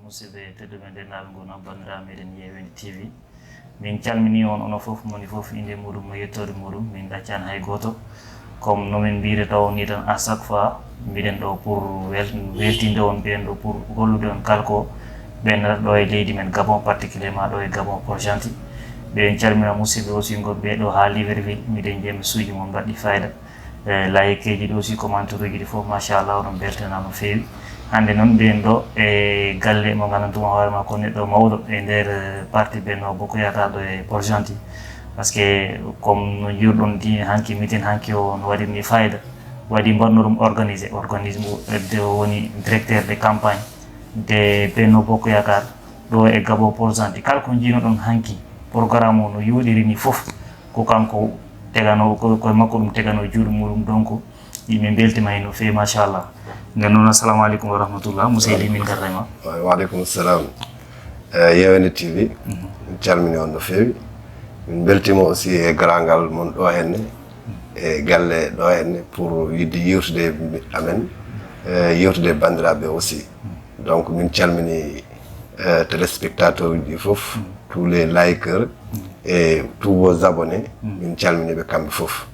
musidɓe tedduɓe ndennaɓe gono bandiraɓe meɗen Yewen TV min calmini on ono foof moni foof inde muɗum e yettode muɗum min ɗaccani hay goto comme nomin mbiri taw ni tan à chaque fois mbiɗen ɗo pour weltinde on mbiɗen ɗo pour hollude on kala ko ɓennata ɗo e leydi men Gabon particulièrement ɗo e Gabon Port-Gentil ɓen calmina musidɓe aussi gonɓe ɗo ha Libreville miɗen jeemi suuji mon mbaɗɗi fayida layikeji ɗo aussi commentaire uji ɗi foof machallah oɗon beltanama no fewi hande noon mbiyen ɗo e galle mo gandantuma hoorema ko neɗɗo mawɗo e nder parti Benno Bokk Yakaar ɗo e Port-Gentil par ce que comme no jiruɗon di hanki mitin hanki o no waɗirni fayida waɗi mbanno ɗum organisme de woni directeur de campagne de Benno Bokk Yakaar ɗo e Gabon Port-Gentil kala ko jiinoɗon hanki programme o no yoɗiri ni foof ko kanko tegano koye makko ɗum tegano juuɗe muɗum donc yimɓe beltima hen no fewi machallah nden noon assalamu aleykum wa rahmatullah museydi min garta ma waaleykum salam Yewen TV min calmini on no fewi min beltima aussi e garangal mon ɗo henne e galle ɗo henne pour yidde yewtude amen yewtude bandiraɓe aussi donc min calmini téléspectateur uji foof tous les likeurs et tous vos abonnés min calminiɓe kamɓe foof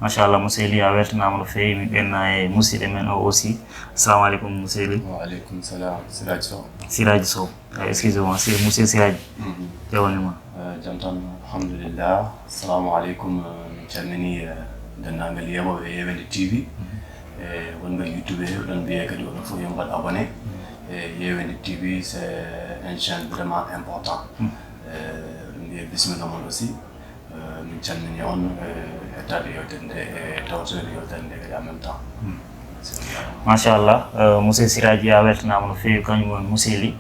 machallah museyli a weltanama no fewi mi ɓenna e musidɗo men o aussi assalamu aleykum museyli waaleykum salam Siraji Sow Siraji Sow excuse moi monsieur Siraji jawanima jam tan alhamdulillah assalamu aleykum min calmini dennagal yeɓoɓe Yewen TV e wonɓe YouTube oɗon mbiye kadi oɗon fof yo mbaɗ abonné e Yewen TV c'est une chaîne vraiment important oɗon mbiye bisimilla moon aussi min calmini on hettade yewtere nde e tawtorde yewtere nde kadi en même temps machallah monsieur Siraji a weltanama no fewi kañum won museyli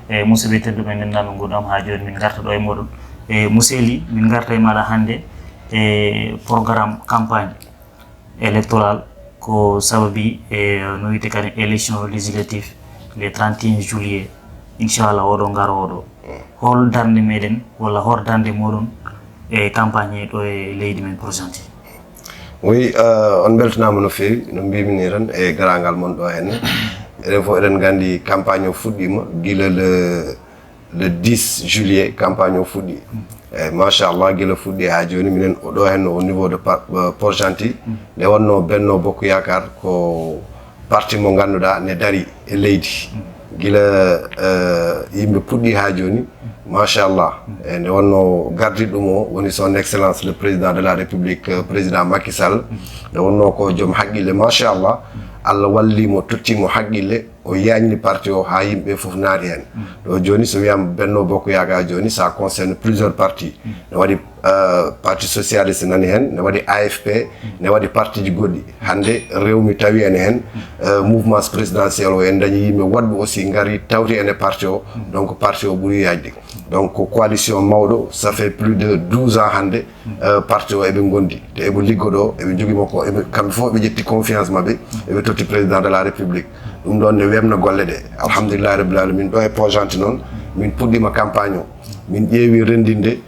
e musidɓe tedduɓe ndennaɓe gonɗam ha joni min garta ɗo e moɗon e museyli min garta e maɗa hande e programme campagne électoral ko sababi e no wiyete kadi élection législative le 31 juillet inchallah oɗo garowo ɗo hol darde meɗen walla hor darde moɗon e campagne ɗo e leydi men Port-Gentil oui on beltanama no fewi no mbimini tan e garangal mon ɗo henne enen fof eɗen gandi campagne o fuɗɗima guila le 10 juillet campagne o fuɗɗi eyyi machallah guila fuɗɗi ha joni minen ɗo henne au niveau de Port-Gentil nde wonno Benno Bokk Yakaar ko parti mo ganduɗa ne daari e leydi guila yimɓe puɗɗi ha joni machallah e nde wonno gardiɗo ɗum o woni son excellence le président de la république président Macky Sall nde wonno ko joom haqqille machallah Allah wallimo tottimo haqqille o yañni parti o ha yimɓe foof naati hen ɗo joni so wiyama Benno Bokk Yakaar joni ça concerne plusieurs partis ne waɗi parti socialiste nani hen ne waɗi AFP ne waɗi parti ji goɗɗi hande rewmi tawi ene hen mouvement présidentiel o en dañi yimɓe woɗɓe aussi gari tawti ene parti o donc parti o ɓuuri yajde donc ko coalition mawɗo ça fait plus de 12 ans hande parti o eɓe gondi te eɓe liggoɗo eɓe joguimo ko eɓe kamɓe fof ɓe ƴetti confiance mabɓe eɓe totti président de la république ɗum ɗon ne wemna golle ɗe alhamdulillah rabbil alamin ɗo e Port-Gentil noon min puɗɗima campagne o min ƴeewi rendinde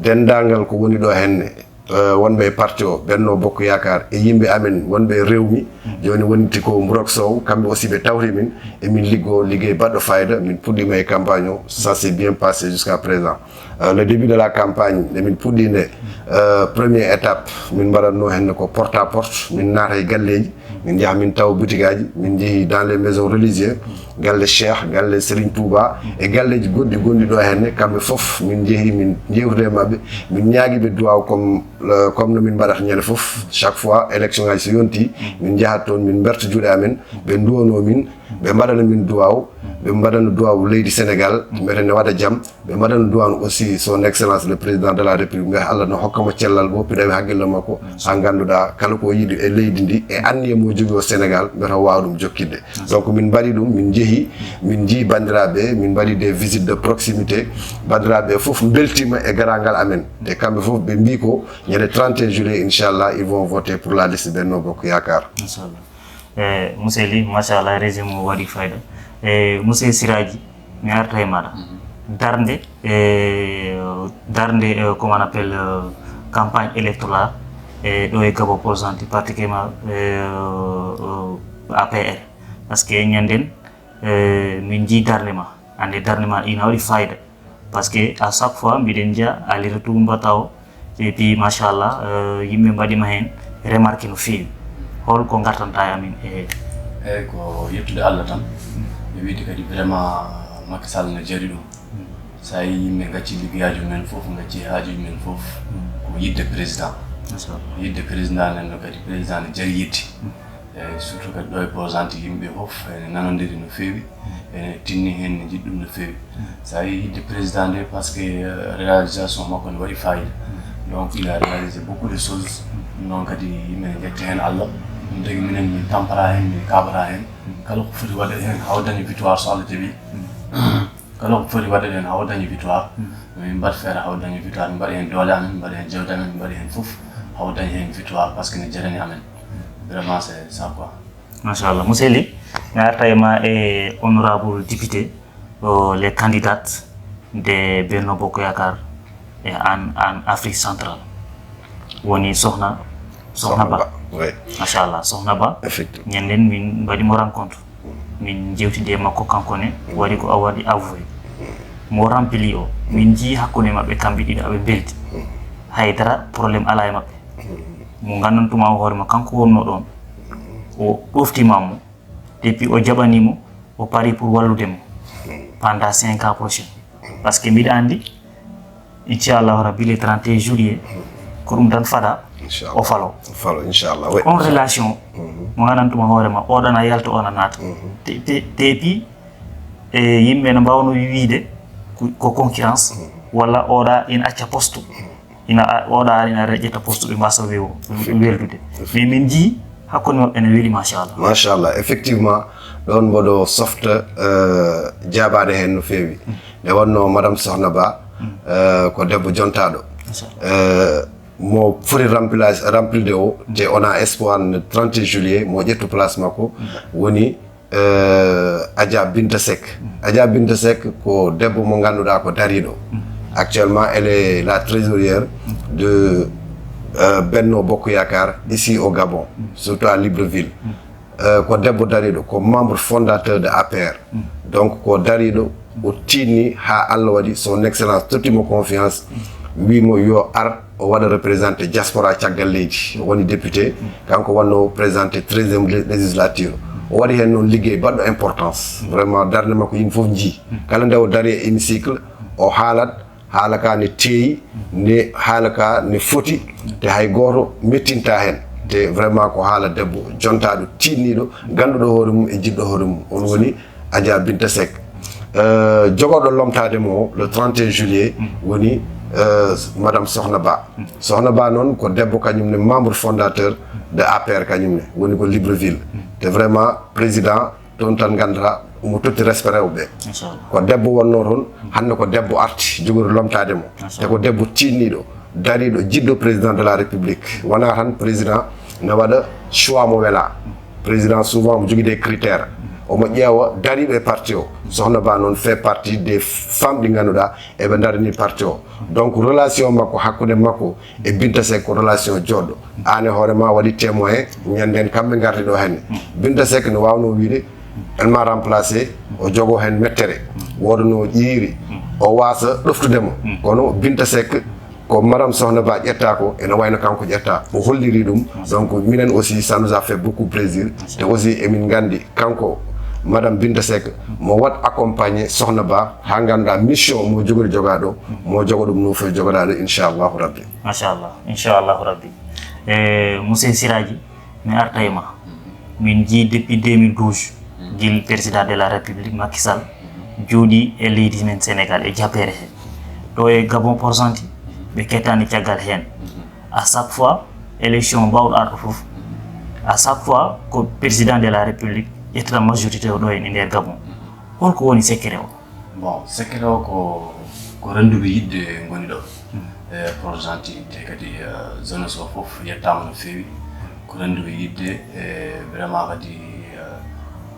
dendagal ko woni ɗo henne wonɓe e parti o Benno Bokk Yakaar e yimɓe amen wonɓe e rewmi joni wonti ko Mburok Sow kamɓe aussi ɓe tawri min emin liggo ligguey baɗɗo fayida min puɗɗima e campagne o ça s'est bien passé jusqu'à présent le début de la campagne nde min puɗɗi nde première étape min mbaɗatno henne ko porte à porte min naata e galleji min jaaha min tawa boutique aji min jeehi dans les maisons religieuses galle Cheikh galle Serigne Touba e galleji goɗɗi gonɗi ɗo henne kamɓe foof min jeehi min jewtude mabɓe min ñaaguiɓe duwaw comme no min mbaɗata ñande foof chaque fois élection ngaji so yonti min jahat toon min berta juuɗe amen ɓe duwano min ɓe mbaɗana min duwaw ɓe mbaɗana duwaw leydi Sénégal mbete ne waɗa jaam ɓe mbaɗana duwaw aussi son excellence le président de la république mbiyata Allah no hokkamo cellal mo piɗawi haqqille makko ha ganduɗa kala ko yiiɗi e leydi ndi e anniye mo jogui o Sénégal mbete wawa ɗum jokkidde donc min mbaɗi ɗum min jeehi min jii bandiraɓe min mbaɗi des visites de proximité bandiraɓe foof beltima e garangal amen te kamɓe foof ɓe mbi ko ñande 31 juillet inchallah ils vont voter pour la liste Benno Bokk Yakaar museyli machallah régime o waɗi fayda monsieur Siraji mi arta e maɗa darde comment on appelle campagne électorale ɗo e Gabon Port-Gentil particulièrement APR par ce que ñanden min ji darde ma ande darde ma ina waɗi fayida par ce que à chaque fois mbiɗen jiya aller retour mbatta o et puis machallah yimɓe mbaɗima hen remarqué no feewi holko gartanta e amin eyyi ko yettude Allah tan ɓe wiide kadi vraiment Macky Sall ne jari ɗum sa yi yimɓe gacci liggeyaji men foof gacci haajuji men foof ko yidde président yidde président nen no kadi président ne jari yidde eyyi surtout kadi ɗo e posante yimɓe foof ene nanodiri no feewi ene tinni hen ne jiɗi ɗum no feewi sa yi yidde président nde par ce que réalisation makko ne waɗi fayida donc il a réalisé beaucoup de choses non kadi yimɓe ne jetta hen Allah ɗum tagi minen min tampata hen min kaɓata hen kala ko foti waɗe hen hawa dañi victoire so Allah jaɓi kala ko foti waɗe hen hawa dañi victoire min mbaɗ feere hawa dañi victoire min mbaɗi hen doole amen min mbaɗi hen jewde amen min mbaɗi hen foof hawa dañi hen victoire par ce que ne jarani amen vraiment c'est ça quoi machallah monsieur Ly mi arta e ma e honorable député les candidates de Benno Bokk Yakaar et en Afrique centrale woni sohna Ba oui machallah sohna Ba effectivement ñanden min mbaɗimo rencontre min jewtide makko kankone waɗi ko waɗi avoué mo rempli o min jii hakkude maɓɓe kamɓe ɗiɗo aɓe beldi haydara probléme ala e maɓɓe mo gandantuma hoorema kanko wonno ɗon o ɗoftimamo depuis o jaɓanimo o pari pour walludemo pendant 5 ans prochain par ce que mbiɗa andi inchallahu rabbi le 31 juillet ko ɗum tan fada o falo inchallah oui on relation mo gandantuma hoorema oɗon a yalta on a naata te puis yimɓe no mbawno wiide ko concurrence walla oɗa ina acca poste oɗa ina ƴetta poste ɓe mbasa weldude mais min jii hakkude maɓɓe ne weeli machallah effectivement ɗon mboɗo softa jaabade hen no feewi nde wonno madame Sohna Ba ko debbo jontaɗo mo foti remplide o te ona espoir le 30 juillet mo ƴettu place makko woni Adja Binta Seck ko debbo mo ganduɗa ko dariɗo actuellement elle est la trésorière de Benno Bokk Yakaar ici au Gabon surtout à Libreville ko debbo dariɗo ko membre fondateur de APR donc ko dariɗo o tinni ha Allah waɗi son excellence tottimo confiance wimo yo ar o waɗa représenté diaspora caggal leydi woni député kanko wanno présenté 13e législature o waɗi hen noon liggey baɗɗo importance vraiment darde makko yimɓe foof jii kala nde o dari e hémicycle o haalat haala ka ne teeyi ne haala ka ne foti te hay goto mettinta hen te vraiment ko haala debbo jontaɗo tinniɗo ganduɗo hoore mum e jiɗɗo hoore mum on woni Adja Binta Seck jogoɗo lomtade mo le 31 juillet woni madame Sohna Ba noon ko debbo kañumne membre fondateur de APR kañumne woni ko Libreville te vraiment président toon tan gandata omo totti respect rewɓe ko debbo wonno toon hande ko debbo arti jogoɗo lomtade mo te ko debbo tinniɗo dariɗo jiɗɗo président de la république wona tan président ne waɗa choix mo weela président souvent mo jogui des critères omo ƴeewa dariɓe e parti o Sohna Ba noon fait partie des femmes ɗi ganduɗa eɓe darini parti o donc relation makko hakkude makko e Binta Seck ko relation joɗɗo an e hoorema waɗi témoin ñanden kamɓe gardi ɗo henne Binta Seck ne wawno wiide elma remplacé o jogo hen mettere wodono ƴiiri o wasa ɗoftudemo kono Binta Seck ko madame Sohna Ba ƴetta ko ene wayno kanko ƴetta o holliri ɗum donc minen aussi ça nous a fait beaucoup plaisir te aussi emin gandi kanko madame Binta Seck mo wat accompagné Sohna Ba ha ganduɗa mission mo jogori jogaɗo mo jogo ɗum no fof jogoɗaɗo inchallahu rabbi inchallahu rabbi monsieur Siraji mi arta e ma min jii depuis 2012 guil président de la république Macky Sall jooɗi e leydi men Sénégal e jappere hen ɗo e Gabon pourcenti ɓe kettani caggal hen à chaque fois élection mbawɗo arɗo foof à chaque fois ko président de la république ƴettata majorité o ɗo en e nder Gabon holko woni secret o bon secret o ko renduɓe yidde goni ɗo e pourcenti te kadi zone o foof yettama no feewi ko renduɓe yidde e vraiment kadi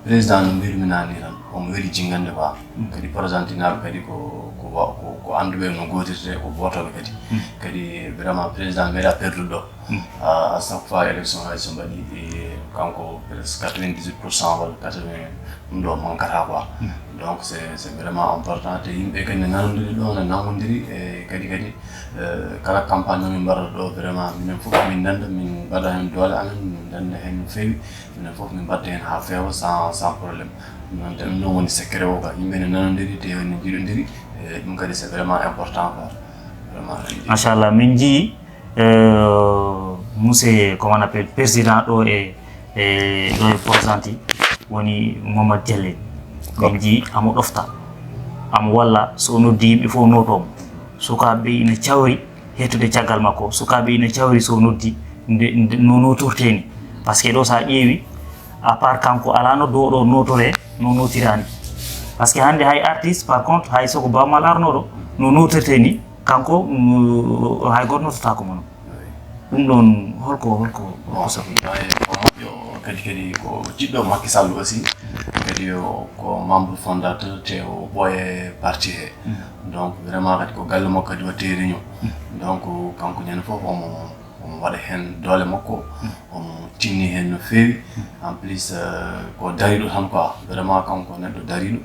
président no mbirminani tan omo weeli jingande ba kadi pourcenti naɓe kadi ko anduɓe no gotirte ko botoɓe kadi vraiment président meeɗa perdude ɗo à chaque fois élection hay so mbaɗi kanko presque 98% wala 80 ɗum ɗo mankata quoi donc c'est vraiment important te yimɓe kadi ne nanodiri ɗo ne namodiri e kadi kala campagne min mbaɗata ɗo vraiment minen fof min danda min mbaɗa hen doole amen min danda hen no feewi minen fof min mbadda hen ha feewa sans probléme noon tan ɗum woni secret o ka yimɓe ne nanodiri te ne jiɗodiri ɗum kadi c'est vraiment important quoi vraiment machallah min jii monsieur comment on appelle président ɗo e Port-Gentil woni Mamadou Diallo min jii amo ɗofta amo walla so noddi yimɓe fof notomo sukaɓe ina cawri hettude caggal makko sukaɓe ina cawri so noddi no notorteni par ce que ɗo sa ƴeewi à part kanko ala no dow ɗo notore no notirani par ce que hande hay artiste par contre hay soko bawmal arnoɗo no notirte ni kanko hay goto nototako mono ɗum ɗon holko sabu kadi ko jiɗɗo Macky Sall aussi kadi ko membre fondateur te o ɓooye parti he donc vraiment kadi ko galle makko kadi o teeriño donc kanko ñande fof omo waɗa hen doole makko omo tinni hen no feewi en plus ko dariɗo tan quoi vraiment kanko neɗɗo dariɗo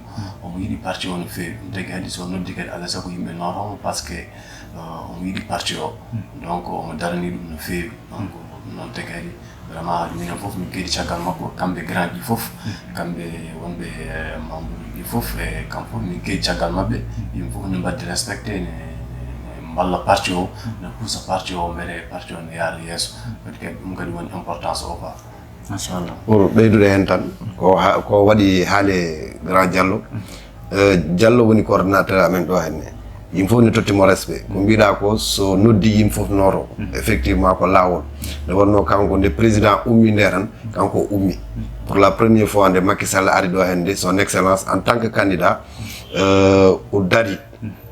omo yiɗi parti o no feewi ɗum tagi hadi so noddi kadi alay saago yimɓe notomo par ce que omo yiɗi parti o donc omo darani ɗum no feewi donc noon tagi hadi vraiment minen fof min keeɗi caggal makko kamɓe grand ɗi fof kamɓe wonɓe membre ɗi fof e kamɓe fof min keeɗi caggal mabɓe yimɓe fof ne mbaddi respecté ne mballa parti o ne poussa parti o mbele parti o ne yaara yeeso kadi kadi ɗum kadi woni importance o quoi machallah pour ɓeydude hen tan ko waɗi haale grand Diallo Diallo woni coordinateur amen ɗo henne yimɓe fof ne tottimo respect ko mbiɗa ko so noddi yimɓe fof noto effectivement ko lawol nde wonno kanko nde président ummi nde tan kanko ummi pour la première fois nde Macky Sall ari ɗo hende son excellence en tant que candidat o dari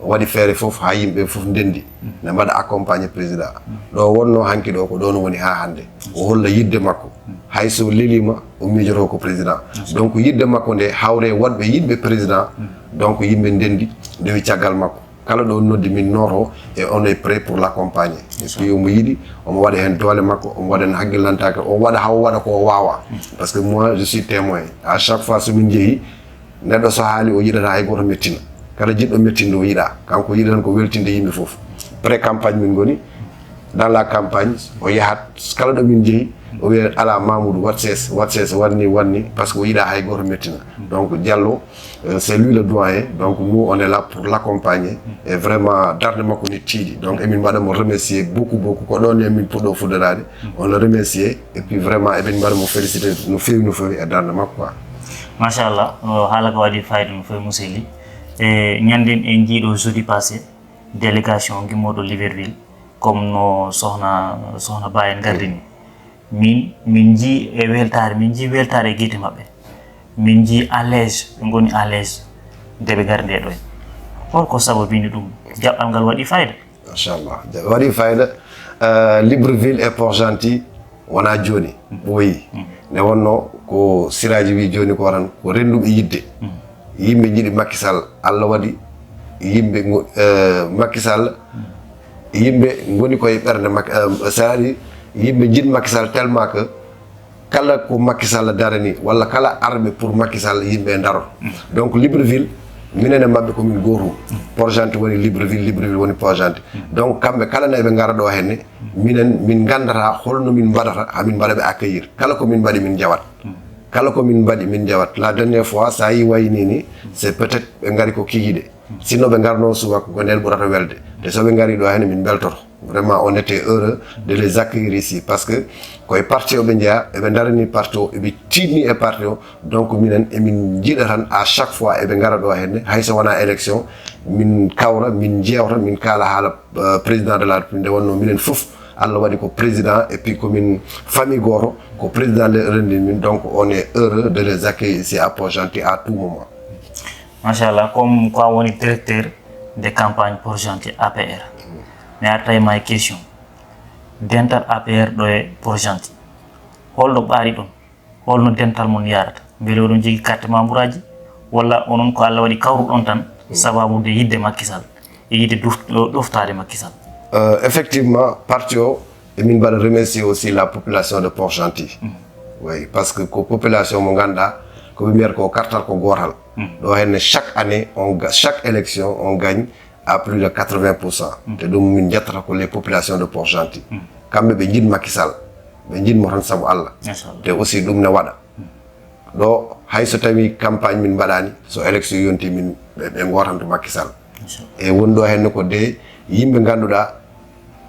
o waɗi feere fof ha yimɓe fof ndendi ne mbaɗa accompagné président ɗo wonno hanki ɗo ko ɗon woni ha hande o holla yidde makko hayso lelima o miijoto ko président donc yidde makko nde hawre waɗɓe yiɗɓe président donc yimɓe ndendi ndewi caggal makko kala ɗo noddi min noto et on est prêt pour l'accompagner et puis omo yiɗi omo waɗa hen doole makko omo waɗa hen haggillantake o waɗa haw waɗa ko wawa parce que moi je suis témoin à chaque fois somin jeehi neɗɗo so haali o yiɗata hay goto mettina kala jiɗɗo mettinde o yiɗa kanko yiɗi tan ko weltinde yimɓe foof pré campagne min goni dans la campagne o yahat kala ɗo min jeehi o wiya ala Mamoudou wat ses wanni parce que o yiɗa hay goto mettina donc Diallo c'est lui le doyen donc nous on est là pour l'accompagner et vraiment darde makko ni tiiɗi donc emin mbaɗamo remercier beaucoup ko ɗon e min puɗɗo fuddarade on le remercier et puis vraiment eɓen mbaɗamo félicité no fewi e darde makko quoi machallah haala ko waɗi fayida no fewi musidɗi e ñanden en jiiɗo jeudi passé délégation gimmoɗo Libreville comme no sohna Ba en gardini min ji e weltare min ji weltare e guite mabɓe min ji à l'aise ɓe goni à l'aise nde ɓe garde ɗo en holko sababini ɗum jaɓɓal ngal waɗi fayida machallah waɗi fayida Libreville et Port-Gentil wona joni ɓooyi nde wonno ko siraji wi joni ko tan ko renduɓe yidde yimɓe jiiɗi Macky Sall Allah waɗi yimɓe Macky Sall yimɓe goni koye ɓerde c'est-à-dire yimɓe jiɗi Macky Sall tellement que kala ko Macky Sall darani walla kala arɓe pour Macky Sall yimɓe daro donc Libreville minen e mabɓe komin gotum Port-Gentil woni Libreville woni Port-Gentil donc kamɓe kala na eɓe gara ɗo henne min gandata holno min mbaɗata hamin mbaɗaɓe accueillir kala komin mbaɗi min jawat kala komin mbaɗi min jawat la dernière fois sa yi wayni ni c'est peut être ɓe gari ko kikiɗe sinon ɓe garno subaka ko nden ɓurata welde te soɓe gari ɗo henne min beltoto vraiment on était heureux de les accueillir ici parce que koye parti o ɓe jeeya eɓe darani parti o eɓe tiɗni e parti o donc minen emin jiiɗa tan à chaque fois eɓe gara ɗo henne hayso wona élection min kawra min jewta min kala haala président de la république nde wonno minen foof Allah waɗi ko président et puis komin famille goto ko président le rendin min donc on est heureux de les accueillir ici à Port-Gentil à tout moment machallah comme quoi woni directeur de campagne Port-Gentil APR mi arta ma question dental APR ɗo e Port-Gentil holɗo ɓaari ɗon holno dental mon yarata beele oɗon jogui carte membre aji walla onon ko Allah waɗi kawruɗon tan sababude yidde Macky Sall e yidde ɗoftade Macky Sall effectivement parti o emin mbaɗa remercier aussi la population de Port-Gentil oui parce que ko population mo ganda ko ɓe mbiyata ko kartal ko gotal ɗo henne chaque année chaque élection on gagne à plus de 80%. te ɗum min jettata ko les populations de Port-Gentil kamɓe ɓe jiid Macky Sall ɓe jiidmo tan saabu Allah te aussi ɗum ne waɗa ɗo hay so tawi campagne min mbaɗani so élection yonti min ɓe gotanto Macky Sall e woni ɗo henne ko de yimɓe ganduɗa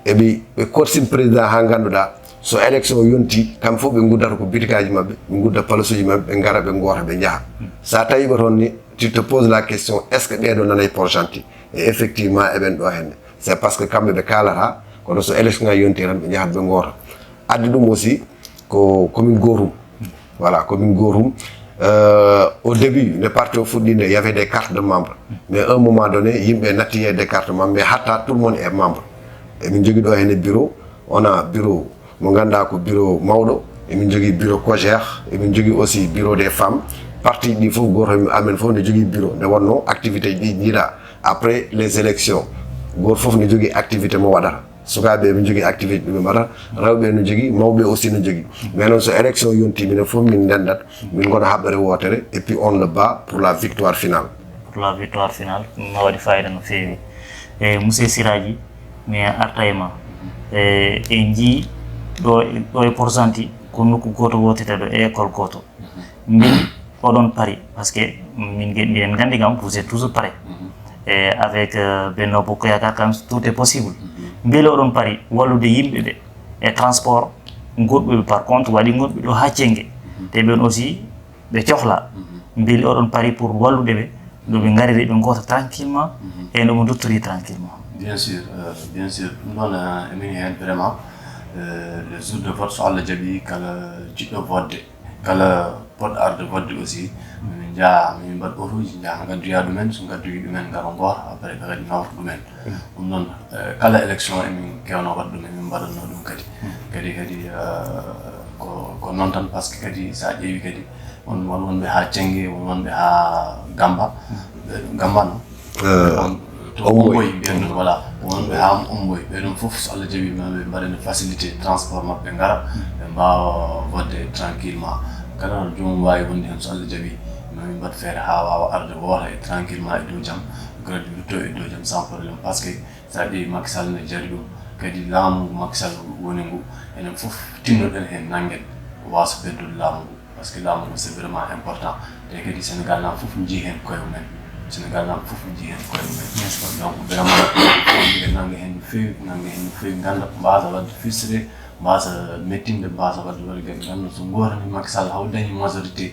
ɓe korsin président ha ganduɗa so élection yonti kam fof ɓe guddata ko bitikaji mabɓe ɓe gudda palasuji mabɓe ɓe gara ɓe goota ɓe jaaha sa tawiɓe toon ni tu te poses la question est ce que ɓeɗo nanay Port-Gentil et effectivement eɓen ɗo henne c'est parce que kamɓe ɓe kalata kono so élection ngaji yonti tan ɓe jaahat ɓe goota addi ɗum aussi ko commune Gorum voilà commune Gorum au début le parti au fuɗɗinde il y avait des cartes de membres mais à un moment donné yimɓe natti des cartes de membres mais hatta tout le monde est membre emin jogui ɗo henne bureau on a bureau mo ganda ko bureau mawɗo emin jogui bureau COJER emin jogui aussi bureau des femmes parti ɗi fof goto amen fof ne jogui bureau nde wonno activité ɗi jiiɗa après les élections goto fof ne jogui activité mo waɗata sukaɓe ɓe jogui activité ɗuɓe mbaɗata rewɓe ne jogui mawɓe aussi ne jogui mais noon so élection yonti minen fof min ndendat min gona haɓɓere wotere et puis on le bat pour la victoire finale no waɗi fayida no feewi e monsieur Siraji mi arta e ma en jii ɗo e Port-Gentil ko nokku goto wotete ɗo e école goto mbin oɗon pari par ce que min gandi kam vous êtes toujours prêt avec Benno Bokk Yakaar kam tout est possible beele oɗon pari wallude yimɓe ɓe e transport goɗɗuɓe par contre waɗi goɗɓe ɗo ha cengue te ɓen aussi ɓe cohla beeli oɗon pari pour wallude ɓe ɗo ɓe garire ɓe goota tranquillement e no ɓe duttori tranquillement bien sûr ɗum ɗon emin hen vraiment le jour de vote so Allah jaaɓi kala jiɗɗo vodde kala poɗɗo arde vodde aussi min jaa min mbaɗ otoji jaa gaddoya ɗumen so gaddoyi ɗumen ngara goota après ɓe kadi nawta ɗumen ɗum noon kala élection emin kewno waɗ ɗum emin mbaɗatno ɗum kadi ko noon tan par ce que kadi sa ƴeewi kadi wonɓe ha Cengue wonɓe ha Gamba no to Omboy mbiyen ɗum voilà wonɓe ha Omboy ɓeɗon fof so Allah jaaɓi maɓe mbaɗene facilité transport mabɓe ngara ɓe mbawa vodde tranquillement kala no jomum wawi wonde hen so Allah jaaɓi mamin mbaɗ feere ha wawa arde woota e tranquillement e dow jaam kadi lutto e dow jaam sans probléme par ce que sa ƴeewi Macky Sall ne jari ɗum kadi laamu Macky Sall woni ngu enen fof tinnoɗen hen nanguen wasa beddude laamu ngu par ce que laamu ngu c'est vraiment important te kadi Sénégal nan fof jii hen koye mumen Sénégal nan fof jii hen koye mumen donc vraiment nangue hen no fewi ganda mbasa wadde fisre mbasa mettinde mbasa wadde waɗi ganda so gorani Macky Sall haw dañi majorité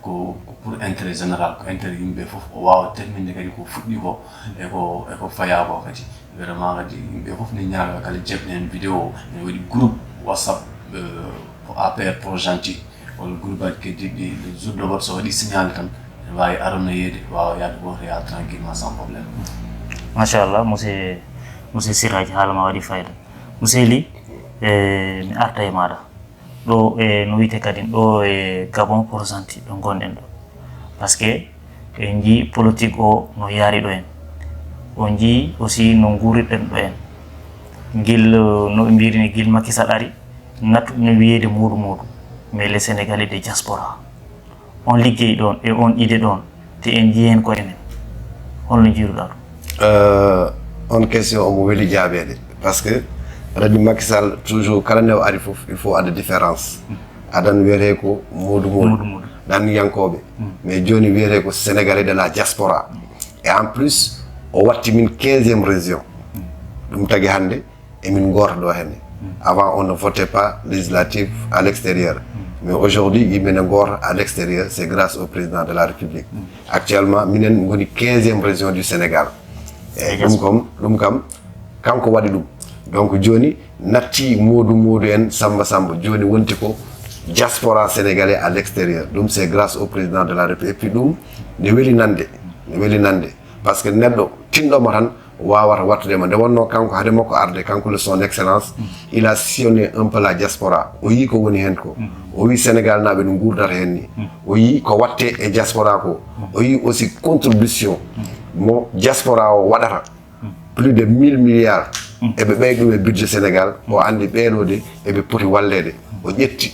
ko pour intérêt général ko intérêt yimɓe fof o wawa terminde kadi ko fuɗɗi ko eko faya ko kadi vraiment kadi yimɓe fof ne ñaaga kala jeɓne hen vidéo ne waɗi groupe WhatsApp APR Port-Gentil walla groupe aji keddiɗi le jour de vote so waɗi signalé tan ne wawi arana yeede wawa yaade goto ya tranquillement sans probléme machallah monsieur Siraji haalama waɗi fayida monsieur Ly mi arta e maɗa ɗo no wiyete kadi ɗo e Gabon Port-Gentil ɗo gonɗen ɗo par ce que en jii politique o no yaari ɗo en on jii aussi no guurirɗen ɗo en guil no ɓe mbirini guil Macky Sall ari nattuɗo wiyede muɗum mais les Sénégalais de diaspora on ligguey ɗon e on ide ɗon te en jii hen koye men holno jiiruɗa ɗum on question omo weeli jaaɓede par ce que aɗa Macky Sall toujours kala nde o ari fof il faut adda différence aɗan wiyete ko muɗum ɗan yankoɓe mais joni wiyete ko Sénégalais de la diaspora et en plus o watti min 15e région ɗum tagui hande emin goota ɗo henne avant on ne votait pas législative à l'extérieur mais aujourd'hui yimɓe ne goota à l'extérieur c'est grâce au président de la République actuellement minen goni 15e région du Sénégal e ɗum kam kanko waɗi ɗum donc joni natti Modou en Samba joni wonti ko diaspora sénégalais à l'extérieur ɗum c'est grâce au président de la République et puis ɗum ne weeli nande par ce que neɗɗo tinɗoma tan wawata wattudema nde wonno kanko haade makko arde kanko le son excellence il a sillonné un peu la diaspora o yi ko woni hen ko o wi Sénégal naɓe no gurdata hen ni o yi ko watte e diaspora ko o yi aussi contribution mo diaspora o waɗata plus de 1000 milliards eɓe ɓeyɗum e budget Sénégal o andi ɓeɗo de eɓe poti wallede o ƴetti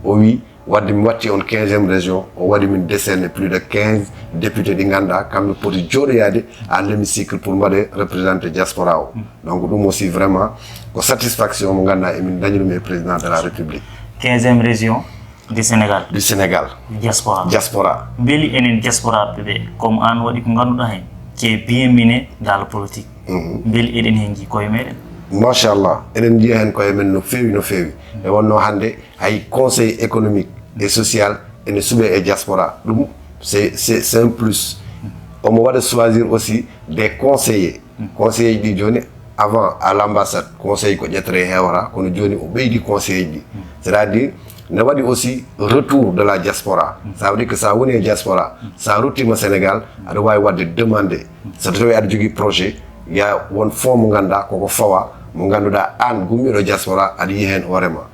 o wi wadde mi watti on 15e région o waɗi min décerné plus de 15 députés ɗi ganduɗa kamɓe poti jooɗoyade à l'hémicycle pour mbaɗe représenté diaspora o donc ɗum aussi vraiment ko satisfaction mo ganduɗa emin dañi ɗum e président de la république 15e région du Sénégal. Du Sénégal. Diaspora. Beli enen diaspora bébé comme an wadi ko ganduda hen qui est bien miné dans la politique. Beli eden hen ji koy meden. Machallah, eden ji hen koy men no fewi no fewi. E wonno hande hay conseil économique et social ene sube e diaspora. Dum c'est un plus. On va choisir aussi des conseillers. Conseillers di joni avant à l'ambassade conseil ko jetre hewra kono joni o beydi conseiller di. C'est-à-dire ne wadi aussi retour de la diaspora. Ça veut dire que ça woni diaspora, ça retourne au Sénégal, ada way wadde demander. Ça doit être jogi projet, il y a one forme nganda ko fawa, mo ganduda an gummi do diaspora adi hen horema.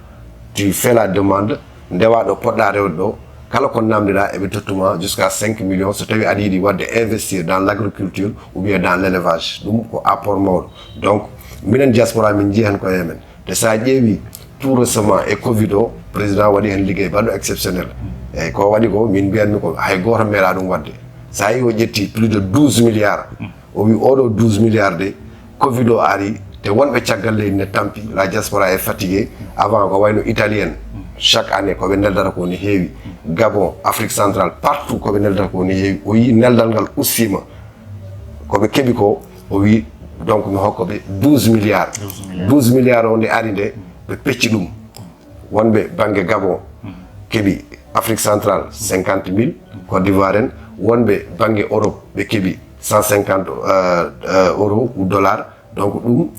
Tu fais la demande, ndewa do podda rewdo, kala ko namdira e be tottuma jusqu'à 5 millions, so tawi adi di wadde investir dans l'agriculture ou bien dans l'élevage. Dum ko apport mawdo. Donc minen diaspora min jihen ko yemen. De sa jeewi tout récemment et Covid o président wadi hen liggéey baɗo exceptionnel e ko waɗi ko min mbiyanmi ko hay goto meeɗa ɗum wadde sa yi o ƴetti plus de 12 milliards o wi oɗo 12 milliards de Covid o ari te wonɓe caggal leydi ne tampi la diaspora est fatigué avant ko wayno italienne chaque année koɓe neldata ko ne heewi Gabon Afrique centrale partout koɓe neldata ko ne heewi o yi neldal ngal ussima koɓe keeɓi ko o wi donc mi hokkoɓe 12 milliards 12 milliards o nde ari nde ɓe pecci ɗum wonɓe banggue Gabon keeɓi Afrique centrale 50 000 Côte d'Ivoire en wonɓe banggue Europe ɓe keeɓi 150 euros ou dollars donc ɗum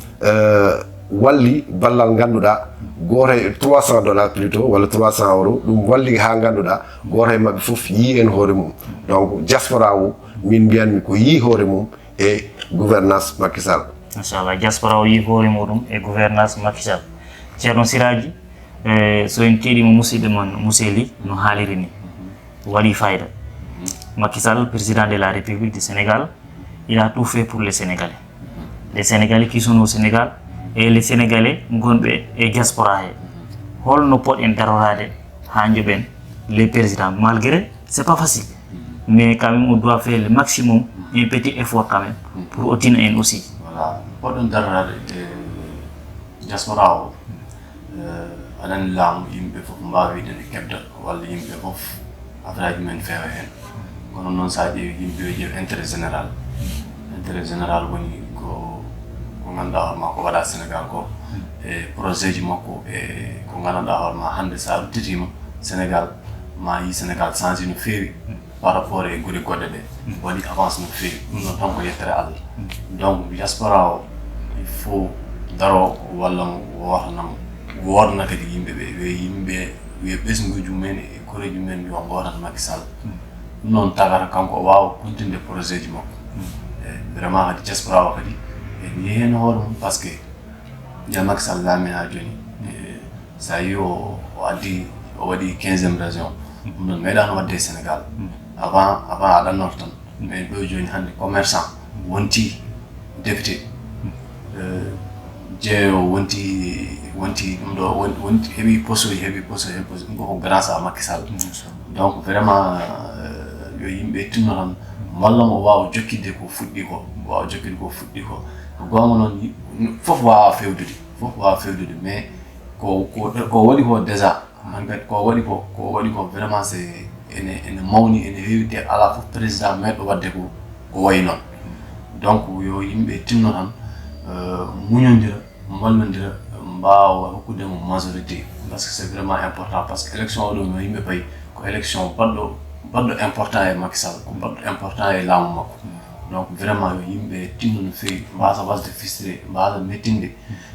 walli ballal ganduɗa goto e 300 dollars plutôt walla 300 euros ɗum walli ha ganduɗa goto e mabɓe foof yi en hoore mum donc diaspora o min mbiyanmi ko yi hoore mum e gouvernance Macky Sall. Inchallah diaspora o yi hoore muɗum e gouvernance Macky Sall. Ceerno Siraji so en keeɗima musidɗo mon Mousely no haaliri ni waɗi fayda. Macky Sall, président de la République du Sénégal, il a tout fait pour les Sénégalais. Les Sénégalais qui sont au Sénégal et les Sénégalais gonɓe e diaspora he. Holno poɗen darorade ha joɓen les présidents malgré c'est pas facile. Mais quand même on doit faire le maximum, un petit effort quand même pour ottina en aussi. Voilà, poɗon darorade diaspora o aɗan laamu yimɓe fof mbawi wiide ne keɓda walla yimɓe fof affaire aji men feewa hen kono noon sa ƴeewi yimɓe yo ƴeew intérêt général woni ko ganduɗa hoorema ko waɗa Sénégal ko e projet ji makko e ko ganduɗa hoorema hande sa ruttitima Sénégal ma yi Sénégal change no feewi par rapport e guure goɗɗe ɗe waɗi avance no feewi ɗum noon tan ko yettere Allah donc diaspora o il faut daro walla mo wotanamo wodna kadi yimɓeɓe wi yimɓe wi ɓesguji mumen e koreji mumen yo gotan Macky Sall ɗum noon tagata kanko o wawa continde projet ji makko vraiment kadi diaspora o kadi en yeehi hen hoore mum par ce que ja Macky Sall laami ha joni sa yi o addi o waɗi 15e région ɗum noon meeɗano wadde Sénégal avant aɗannoto tan mais ɗo joni hande commerçant wonti député jeeyo wonti ɗum ɗo wonti heeɓi poste ɗum ko grâce à Macky Sall donc vraiment yo yimɓe tinno tan walla mo wawa jokkidde ko fuɗɗi ko ko gonga noon fof wawa fewdude mais ko waɗi ko déjà man kadi ko waɗi ko vraiment c'est ene mawni ene heewi te ala fof président meeɗo wadde ko wayi noon donc yo yimɓe tinno tan muñodira ballodira mbawa hokkude mo majorité parce que c'est vraiment important parce que élection oɗo no yimɓe payi ko élection baɗɗo important e Macky Sall ko baɗɗo important e laamu makko donc vraiment yo yimɓe tinno no feewi mbasa wasde fistre mbasa mettinde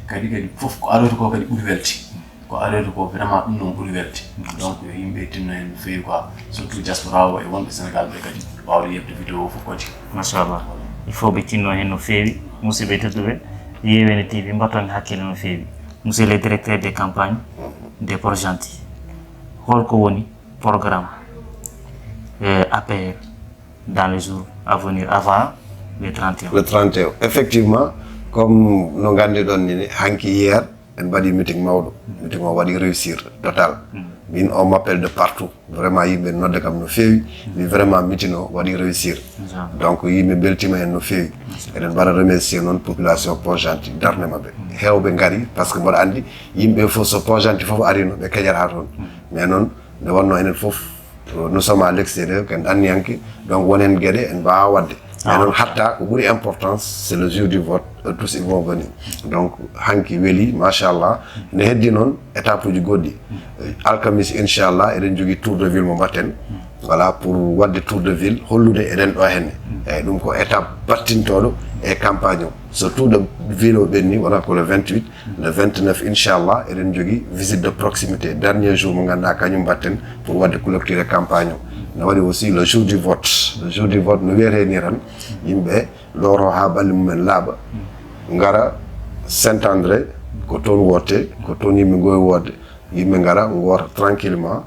kadi fof ko aroyta ko kadi ɓuuri welti ko aroyta ko vraiment ɗum noon ɓuuri welti donc yo yimɓe tinno hen no feewi quoi surtout diaspora o e wonɓe Sénégal ɓe kadi wawde yebde vidéo fof kadi machallah il faut ɓe tinno hen no feewi musidɓe tedduɓe Yewini TV mbatton hakkille no feewi monsieur le directeur des campagnes des Port-Gentil holko woni programme APR dans les jours à venir avant le 31 effectivement comme no ganduɗon ni hanki hier en baɗi meeting mawɗo meeting o waɗi réussir total min on m'appelle de partout vraiment yimɓe nodde kam no feewi mi vraiment meeting o waɗi réussir donc yimɓe beltima en no feewi eɗen mbaɗa remercier noon population Pont-Gentil darde mabɓe hewɓe gaari par ce que mboɗo andi yimɓe fof so Pont-Gentil fof arino ɓe keƴata toon mais noon nde wonno enen fof nous sommes à l'extérieur ken anniyanke donc wonen gueɗe en mbawa wadde mais noon hatta ko ɓuuri importance c'est le jour du vote tous ils vont venir donc hanki weeli machallah ne heddi noon étape uji goɗɗi alkamis inchallah eɗen jogui tour de ville mo mbatten voilà pour wadde tour de ville hollude eɗen ɗo henne eyyi ɗum ko étape battintoɗo e campagne o so tour de ville o ɓenni wona ko le 28 le 29 inchallah eɗen jogui visite de proximité dernier jour mo ganduɗa kañum mbatten pour wadde clôturer campagne o ne waɗi aussi le jour du vote no wiyete ni tan yimɓe loro ha balɗe mumen laaɓa gara Saint André ko toon wotte ko toon yimɓe gowi wodde yimɓe gara gota tranquillement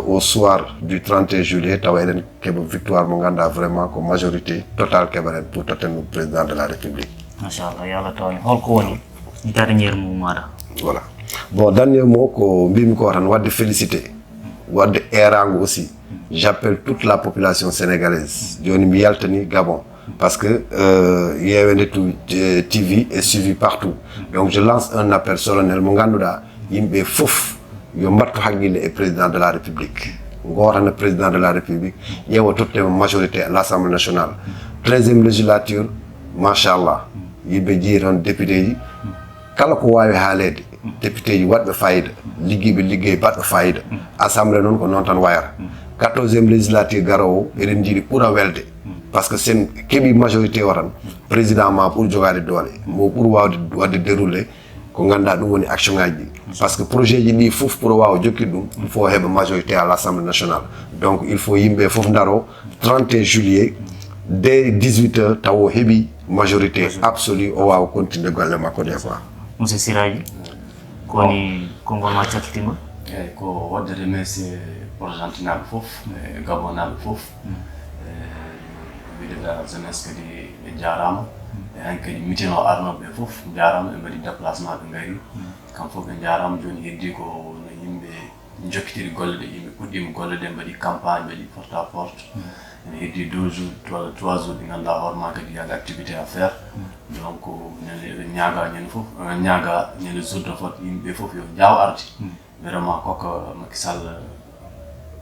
au soir du 31 juillet tawa eɗen keeɓa victoire mo ganduɗa vraiment ko majorité totale keɓaren pour totten président de la république machallah yo Allah tawni holko woni dernier mot maɗa voilà bon dernier mot ko mbimi ko tan wadde félicité wadde erago aussi j'appelle toute la population sénégalaise joni mi yaltani Gabon parce que Yewende TV est suivi partout donc je lance un appel solennel mo ganduɗa yimɓe fof yo mbattu haqqille e président de la république gotana président de la république ƴeewa tottema majorité à l'Assemblée nationale 13e législature machallah yimɓe jii tan député ji kala ko wawi haalede député ji waɗɓe fayida ligguiɓe liggey baɗɗo fayida assemblée noon ko noon tan wayata 14e législature garowo eɗen jiiɗi ɓuura welde par ce que sen keeɓi majorité o tan président ma ɓuuri jogade doole mo ɓuuri wawde wadde déroulé ko ganduɗa ɗum woni action ngaji ɗi par ce que projet ji ɗi fof pour wawa jokkiɗ ɗum il faut heɓa majorité à l'Assemblée nationale donc il faut yimɓe fof daro 31 juillet dès 18h taw heeɓi majorité absolue o wawa continuer golle makko ɗe quoi monsieur Siraji koni konngol ma cakkitima eyyi ko wadde remercier Pont-Gentil naɓe foof e Gabon naɓe foof wiide la jeunesse kadi ɓe jarama e han kadi meeting o arnoɓe foof jarama ɓe mbaɗi déplacement ɓe gari kam foof ɓe jarama joni heddi ko no yimɓe jokkitiri golle ɗe yimɓe puɗɗima golle ɗe mbaɗi campagne mbaɗi porte à porte ene heddi 2 jours 3 jours ɗi ganduɗa hoorema kadi yaga activité à faire donc ñande ñaaga ñande foof ñaaga ñande jour de vote yimɓe foof yo jaaw arde vraiment koko Macky Sall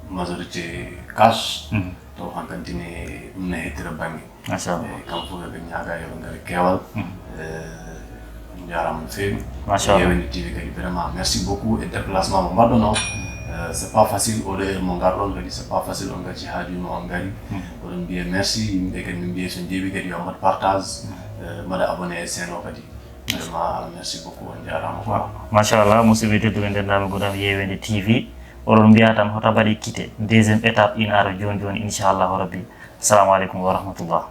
majorité cash taw hankantine ɗum ne hettira banggue kam fof eɓe ñaaga yoɓe ngari keewal jarama no feewi Yewende TV kadi vraiment merci beaucoup et déplacement mo mbaɗɗono c'est pas facile oɗo heure mo garɗon kadi c'est pas facile on gacci haajuma on gari oɗon mbiya merci yimɓe kadi min mbiya so jeeɓi kadi yo mbaɗ partage mbaɗa abonné e chaîne o kadi vraiment merci beaucoup on jarama quoi machallah musidɓe tedduɓe ndendaɓe goɗam Yewende TV oɗon mbiya tan hoto mbaɗi quitté deuxiéme étape ina ara joni joni inchallahu rabbi assalamu aleykum wa rahmatullah